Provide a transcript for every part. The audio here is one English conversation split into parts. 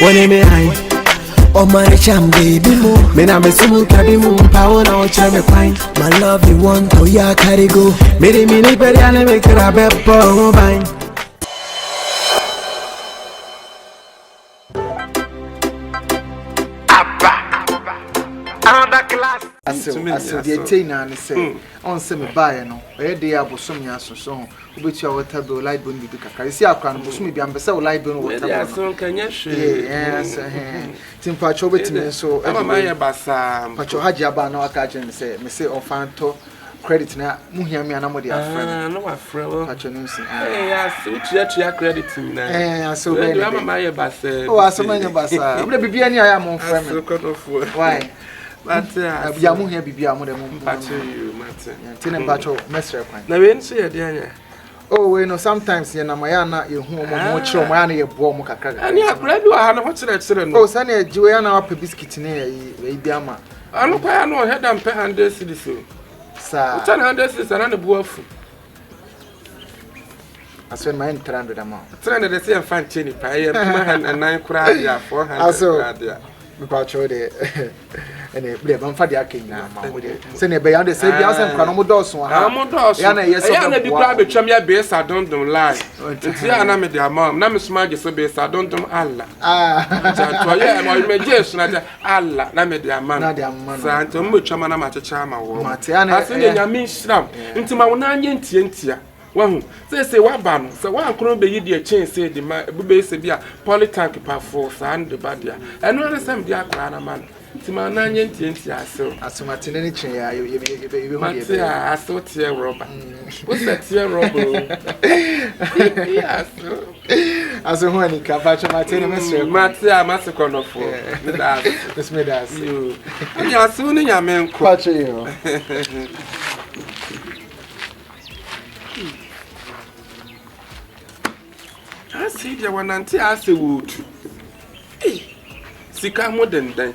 When me high. Oh my cham baby mo, me na me sumu kabi mo, power na ocha me fine. My love you want to ya carry go. Me ni peri ane me kira beppo mo bang. Another class. Aso the tina and say on se me buy no. E dey abosom ya so. Ubeti a water bill light bone bi kakra. Isi akwa no bosom bi ambesa light bone water bill. Aso kanya hwe. Yes. Timpa cho betime so. Mama ye basa. Pacho Hajia ba na aka je me say ofanto credit na muhia me na mo dey afra. No afra wo. Pacho no si. Aso tua credit na. Aso be. Mama ye basa. Oh aso manya basa. Mbe bibia ni aya mo frɛ me. Aso kodofo. Why? Mate bia mu hia bibia mo dem pacho you mate. Tine pacho mesre kwan. Na we nso ye de anya. Oh we no sometimes ye na maya na ye hu mo kire mo ya na ye bo mo kakra. Ani akura bi wa ha na ho kire no. Oh sane ye jiwe ya na wa biscuit ne ye bi ama. Anu kwa ya no head am pe 100 cedis so. Sa. 100 cedis na bu afu. Aso my 300 amount. 300 dey say am fan cheni pa ye ma 9 kura dia 400 kura dia. Me pacho de ene ble ban fa de akenya ma wo de se ne be ya de se bia se nkwa no mo doso ha mo doso ya na yeso ya na bi kura be twam ya be sa dondom line nti ya na me de amam na me suma ge so be sa dondom alla ja to ya mo me jesu na ja alla na me de amam na de amam sa nti mo twam na ma checha ma wo mate ya na ase ne nyame nhram nti ma wo na anye ntia wahu se wa ba no se wa ankro be yi de chain se de ma be se bia polytank pa for sa and ba dia eno na sem dia akra na man ti ma na anye ntia aso asomate ne chen ya ye be hu de be aso tie rubber o se tie rubber yes aso hu ani ka pacho mate ne mesre mate a masekonofo me da me da you ani aso ne nyame nko pacho yo I see the one until I say wood. Sika more than then.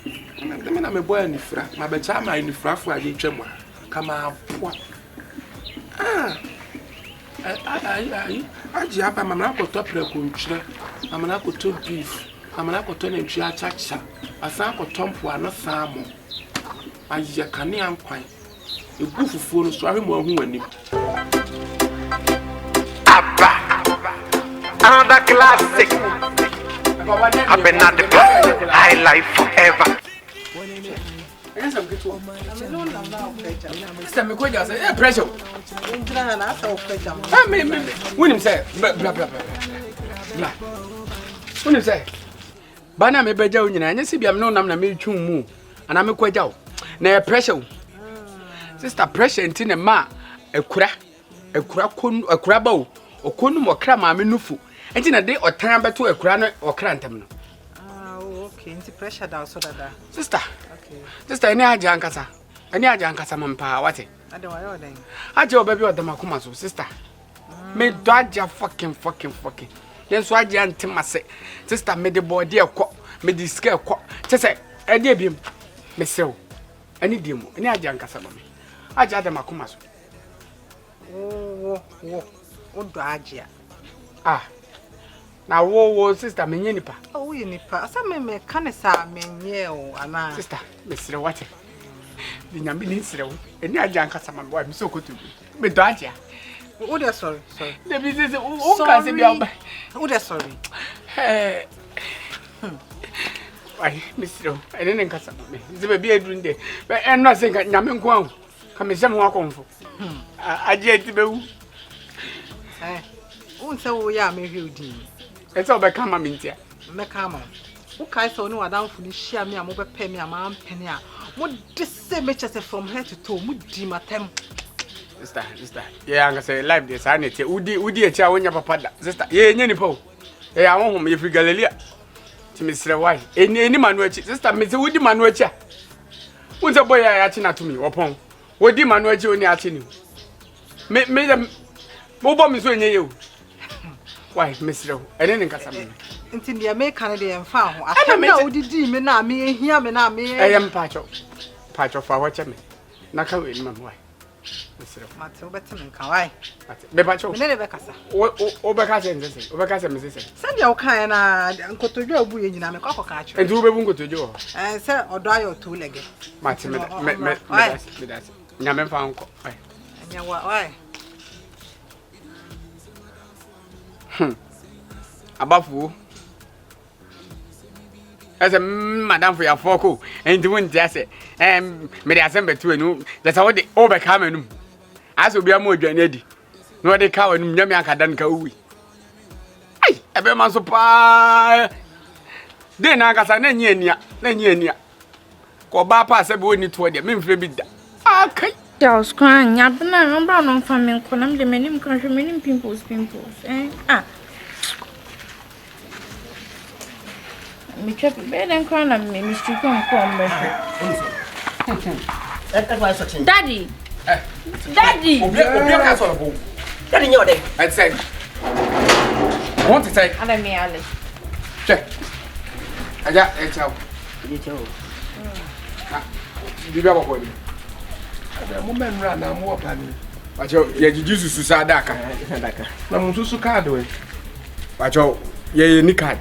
The man I'm a boy in the fra, my betama in the fra for a chemo. Come out. I jab a manako top recuncha, a manako to beef, a manako to and chacha, a sanko tompo and not samo. I can't am quite. You go for phone, so I'm more who and Another classic. Abena the high life forever. Pressure. When him say, blah blah blah. When him say, Bana me beja unyina, anya si biam no nam na me twum mu, ana me kwaja wo. Na pressure. Sister pressure nti ne ma ekura konu ekura ba wo. Okonu mo kra ma me nufu. Enti na de otan beto ekura no okra ntam no. Okay, nti pressure da so dada. Sister. Okay. Sister eni aja ankasa. Eni aja ankasa mpa wate. Ade wa yo den. Aja obabi odama kuma so sister. Me do aja fucking. Yes so aja ntemase. Sister me de body ekọ, me de scale ekọ. Chese ede ebiem. Me sew. Eni diemu. Eni aja ankasa ba me. Aja adama kuma so. Odo Hajia. Na wo sister menye nipa. Oh we nipa. Asa me kanesa menye o ana. Sister, me sire wate. Di nyambi ni sire wo. Eni aja ankasa ma wa mi so kotu. Me do Hajia. O de sorry. De bi se o kan se bi aba. O de sorry. Ai, me sire. Eni ne nkasa me. Ze be bi eduru nde. Be enno se nka nyame nko an. Ka me sem ho akonfo. Hajia ti be wu. Unse wo ya me hwudi. Ese obeka ma mintia. Me ka ma. Wo kai so ni wadanfo ni hia me a mo bepe me a ma mpene a. Mo de se me chese from head to toe mo di matem. Sister. Yeah, anga say live this anete. Udi e cha wonya papa da. Sister, ye nya ni po. Eh awon ye free Galilea. Ti me sire why. Eni manu achi. Sister, me se udi manu achi. Unse boy ya achi na to me opon. Wodi manu achi oni achi ni. Me mo bo mi so enye ye. Why, Mr. I didn't cast me. Until the American day and found. I don't know, did me now, me here, me now, me. I am Pacho for watching me. Naka will, my wife. Mate, obetem nka why? Be pa cho. Me ne be kasa. O be kasa nse. O be kasa me se. Send your kan na nkotodwa obu ye nyina me kwakọ ka acho. Enti wo be bu nkotodwo. Se odo ayo to lege. Mate me das. Nya me fa nko. Anya why? Abafu. As a madam for your foko, and doing just me the assembly to you. That's how they overcome and as will be a more grenade. No, they cow and Yamaka than Kawi. Ay, a bear man so pa. Then I got an enya. Go papa said we need to the men for bid. Okay. I was crying. Abena, I'm brown on farming. I'm the many country, many pimples. Me trap bed and cry and me mystery come. Daddy. Daddy. Daddy, you're there. I say. Want to say? I mean, Alice. Check. I got a child. You too. You got a boy. The woman ran now more planning. But you use to Sadaka. I'm too card away. But you Nikai.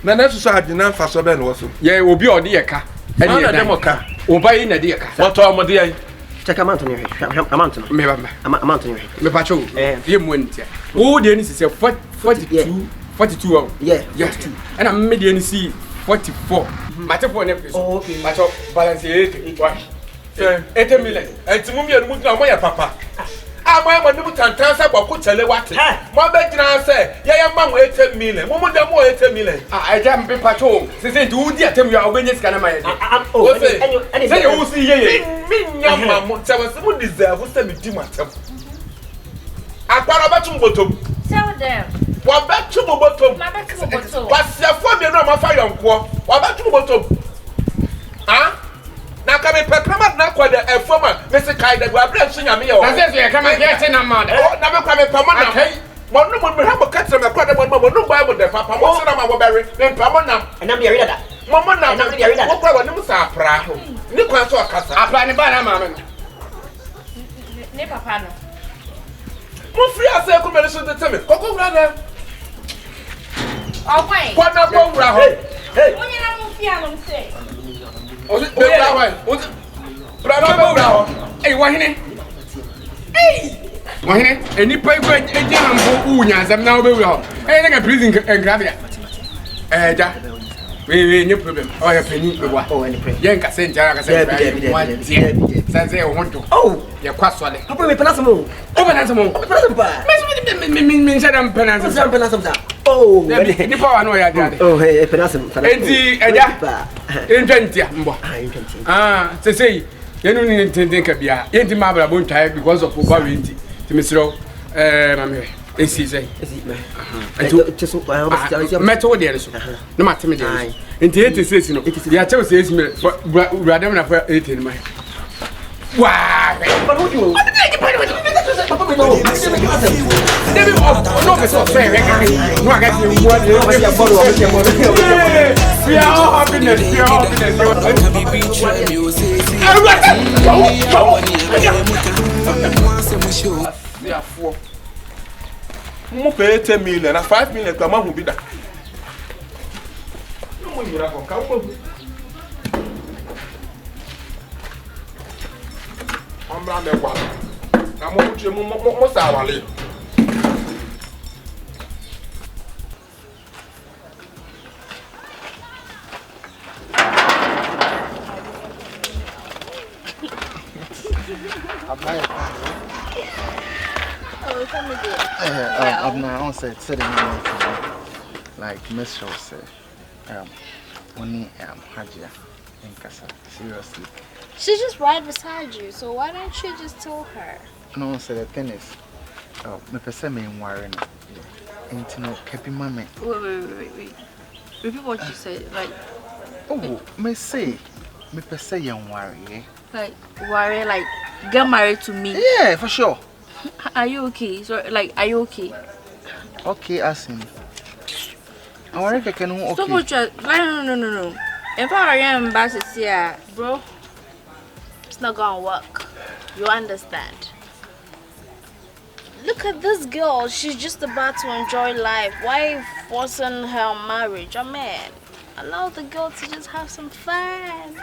Nana society nan fa so be no so. Ye obi odi ye ka. Eni na demo ka. Oba na de ye ka. What am de ye? Check amount on your amount. Me ba. Amount on your Me pa cho. Ye mu ntia. Wo de ni se 42. 42 oh. Yeah. Yes. And I'm me de ni see 44. Mate for na place. Oh, okay. But balance 8. Why? 8 million. Enti mu mi na mo ya papa. Ama mo ndu tantansa bako tele wate. Mo be gina se ye ma mo 8 million. Mo mo da mo 8 million. I jam be patrol. Say do di atem you obenye sika na ma ye. Oh, say you see ye. Me nyama mo tell us mo deserve say me di matem. Akpara betu mbotom. Tell them. Wa betu mbotom. My betu mbotom. Wasiafo bi no ma fa yonko. Wa betu mbotom. Ah? Na ka me pekrama na kwa de efoma me se kai de gwa bra so nyame ye o. Na se se ka ma get na ma de. Na me kwa me pamo na. Mo no mo me ha mo katra me kwa de mo no gba mo de papa mo se na ma wo bere. Me pamo na. And I'm here that. Mo na na wo kwa wo nim sa apra ho. Ni kwa so akasa. Apra ni ba na ma me. Ne papa no. Mo free ase ko me so de teme. Koko wura na. Oh wait. Kwa na ko wura ho. Hey. When you not fear them say. O se wura ho. O se wura na wura ho. Hey, wahine. Hey. Wahine, eni pa igwe eje na mbo unya azam na obewu ho. Hey, na prison engrabia. Ja. We no problem. Oh, ya penny we wa. Oh, any pray. Ye nka se njara ka se. Sanse o hondo. Oh, ye kwasole. papa me penasa mo. O penasa mo. Penasa pa. Me shadam penasa. Penasa penasa sa. Oh, ni pa wa no ya jade. Oh, hey, penasa. Enti eja. Entwentia mbo. Ah, say ye no ni tenden ka bia. Ye nti ma bra bon try because of over 20. Ti misro mame. Esi say. Esi me. Meto de so. No mateme de. Enti 86 no. Ya chew say esi me brother na for 18 man. Wow. But what you? Papa me no. Debi no be so fair. No I get you one. We are all happiness. We are all happiness. Mo pay 10 million na 5 million kwa ma hu bi da. No mo nyira ko ka mo. Amra me kwa. Na mo tue mo sa wale. Abena on said like Miss Shaw said, only Hajia in Casa. Seriously. She's just right beside you, so why don't you just tell her? No, so the thing is, my person ain't worrying. Ain't no keeping my man. Wait. Repeat what you said. Like, oh, me say, my person ain't worrying. like worry, like get married to me. Yeah, for sure. Are you okay? So, like, are you okay? Okay, ask him. I worry I can okay. Stop what you're no. If I am embarrassed here, bro, it's not gonna work. You understand? Look at this girl. She's just about to enjoy life. Why forcing her marriage? I mean, allow the girl to just have some fun.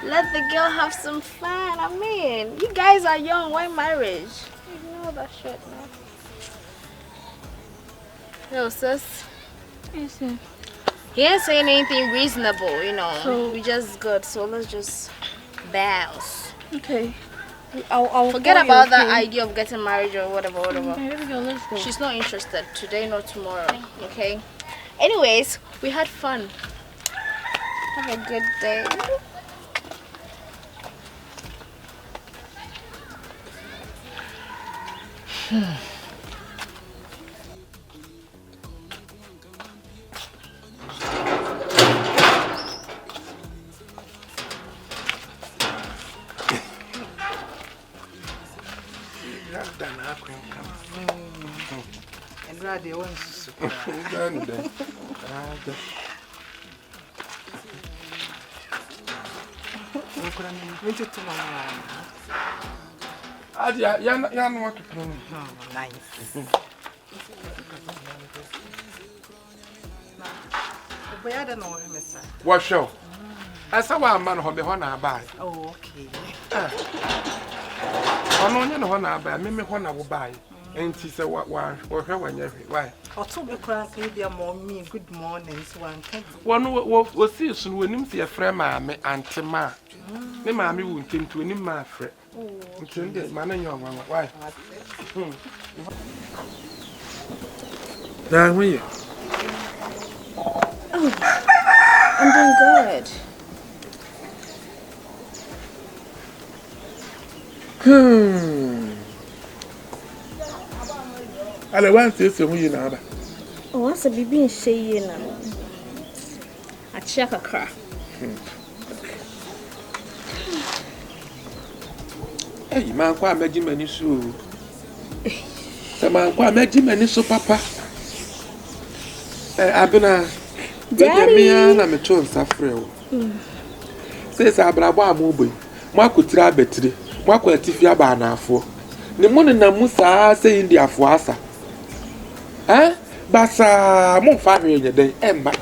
Let the girl have some fun. I mean, you guys are young. Why marriage? Ignore that shit, man. Yo, sis. Yes, sir. He ain't saying anything reasonable, you know. So we just good. So let's just bounce. Okay. I'll forget call you, about that okay? idea of getting married or whatever. Okay, here we go. Let's go. She's not interested today, nor tomorrow. Okay. Anyways, we had fun. Have a good day. And Raddy wants to. What show? I saw one man who be honor buy. Oh, okay. I know you know honor buy. Me honor will buy. And she said what or how when you why? Or to be cranky, be a mommy. Good morning, so one can. One will see soon when him see a friend, my auntie ma. Ne mammy won't think to any my friend. Oh, man and young one. Why? Now, we I'm doing good. I want to say you know. Oh, what's a baby in Shay now? I check a car. Hey, man, quite imagine many so. The man quite imagine many so, Papa. Abena, Daddy, I'm a chance suffering. Says Abraham Mobile. Marco Trabetri, Marco Tifia Bana for. The morning na Musa say India for us. Eh? Basa, mon family in the day, Emma.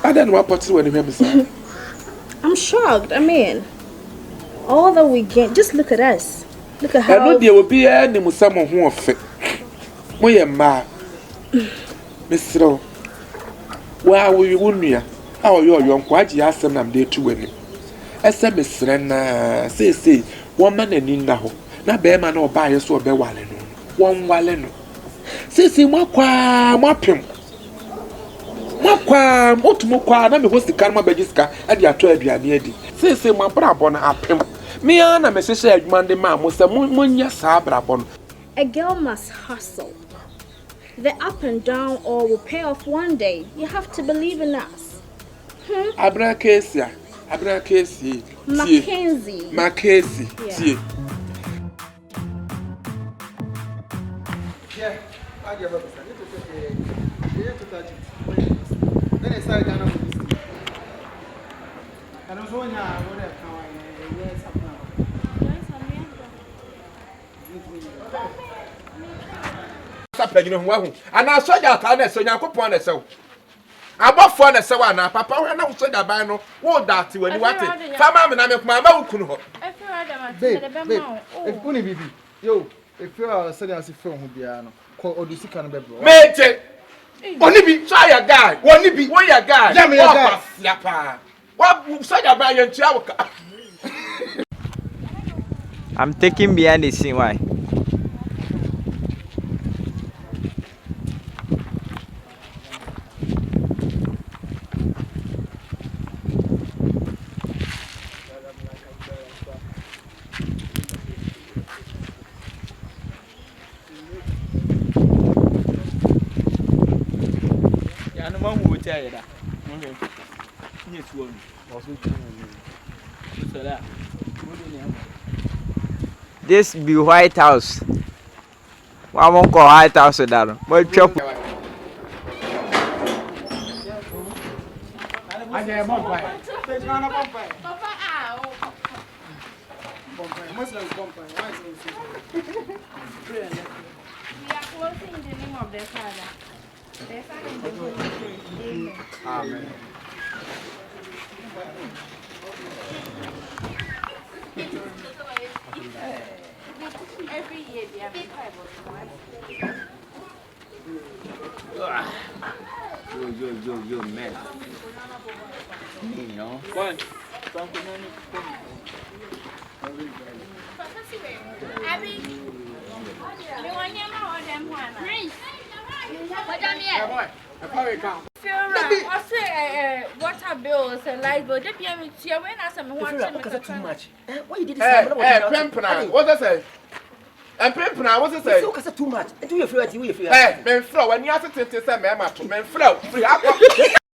I don't know what to when you hear me say. I'm shocked. I mean, all that we get, just look at us. Look at how. I know there will be any Musama who are fit. Moya ma, Mr. Where will you win me? How are you young? Quite yes, and I'm there to win. As a Miss Rena say, woman and in the home. Now, bear man or buy us or bear wallen. One wallen. Say, Mapim. Mapa, Motumoka, and I was the Karma Bajiska at your 12 year near. Say, my brabon up him. Me and a message said Monday, ma'am, was a munya sabrabon. A girl must hustle. The up and down all will pay off one day. You have to believe in us. Mckenzie. Yeah, I give up. Then I started ghanamoviestv. And also when I and I saw that I saw your coupon as so. I bought for the Sawana, Papa, and I said that by no, what that when you want it. Family, I make my mouth. if only baby, yo, if you are studying as a film, who be an or do you can be mate. Only be try a guy, only be one a guy. Yapa. What said about your child? I'm taking behind the scene. Why? This be White House. I won't call White House that. But chop. are closing in the name of the Father, the Son, and the Holy Spirit. Amen. Amen. Every year they have a Bible. Yo, man. You know? One. Abby, you want your mom or them one? What do you mean? Boy, I probably count. Feel right. I say water bills and light bill. They pay me to when I say me want to too much. Why you did this? Pimpina, what I say? And Pimpina, what I say? You too much. And do you feel it? You feel it? Men flow, when you have to say, men flow.